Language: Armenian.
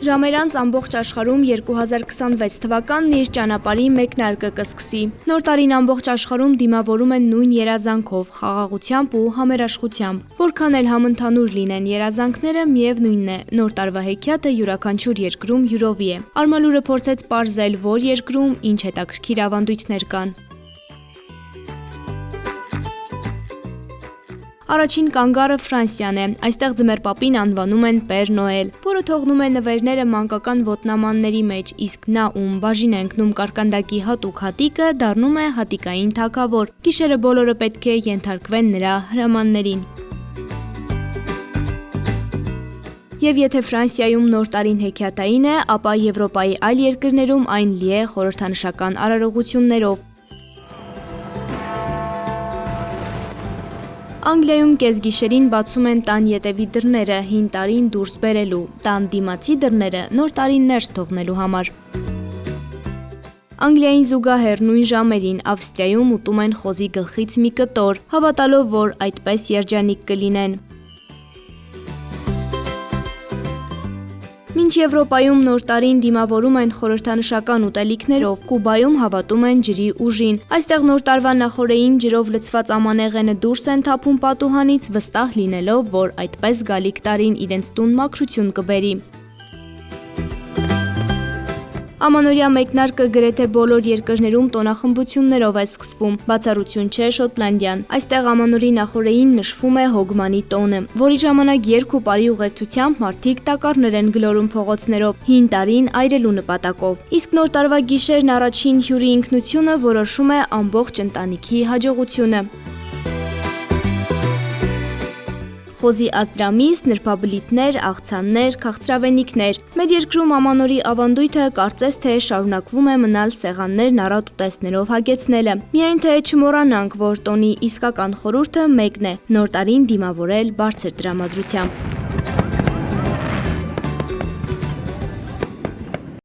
Ժամերանց ամբողջ աշխարհում 2026 թվականն իր ճանապարհի մեկնարկը կսկսի։ Նոր տարին ամբողջ աշխարհում դիմավորում են նույն երազանքով, խաղաղությամբ ու համերաշխությամբ։ Որքան էլ համընդհանուր լինեն երազանքները, միևնույնն է, նոր տարվա հեքիաթը յուրաքանչյուր երկրում յուրովի է։ Արմալուրը փորձեց պարզել, որ երկրում ինչ հետաքրքիր ավանդույթներ կան։ Առաջին կանգառը Ֆրանսիան է, այստեղ ձմեռպապին անվանում են Պեր Նոել, որը թողնում է նվերները մանկական ոտնամանների մեջ, իսկ նա, ում բաժին է ընկնում կարկանդակի հատուկ հատիկը, դառնում է հատիկային թագավոր։ Գիշերը բոլորը պետք է ենթարկվեն նրա հրամաններին։ Եվ եթե Ֆրանսիայում նոր տարին հեքիաթային է, ապա Եվրոպայի այլ երկրներում այն լի է խորհրդանշական արարողություններով։ Անգլիայում կեսգիշերին բացում են տան ետևի դռները հին տարին դուրս բերելու, տան դիմացի դռները նոր տարին ներս թողնելու համար։ Անգլիային զուգահեռ նույն ժամերին Ավստրիայում ուտում են խոզի գլխից մի կտոր, հավատալով, որ այդպես երջանիկ կլինեն։ Մինչ Եվրոպայում նոր տարին դիմավորում են խորհրդանշական ուտելիքներով, Կուբայում հավատում են ջրի ուժին։ Այստեղ նոր տարվա նախօրեին ջրով լցված ամանեղենը դուրս են թափում պատուհանից, վստահ լինելով, որ այդպես գալիք տարին իրենց տուն մաքրություն կբերի։ Ամանորյա մեկնարկը գրեթե բոլոր երկրներում տոնախմբություններով է սկսվում, բացառություն չէ Շոտլանդիան։ Այստեղ ամանորի նախօրեին նշվում է հոգմանի տոնը, որի ժամանակ երգ ու պարի ուղեկցությամբ մարդիկ տակառներ են գլորում փողոցներով, հին տարին այրելու նպատակով։ Իսկ նոր տարվա գիշերն առաջին հյուրի ինքնությունը որոշում է ամբողջ ընտանիքի հաջողությունը։ Խոզի ածրամիս, նրբաբլիթներ, աղցաններ, քաղցրավենիքներ։ Մեր երկրում ամանորի ավանդույթը կարծես թե շարունակվում է մնալ սեղաններն առատ ուտեստներով հագեցնելը։ Միայն թե չմոռանանք, որ տոնի իսկական խորհուրդը մեկն է՝ նոր տարին դիմավորել բարձր տրամադրությամբ։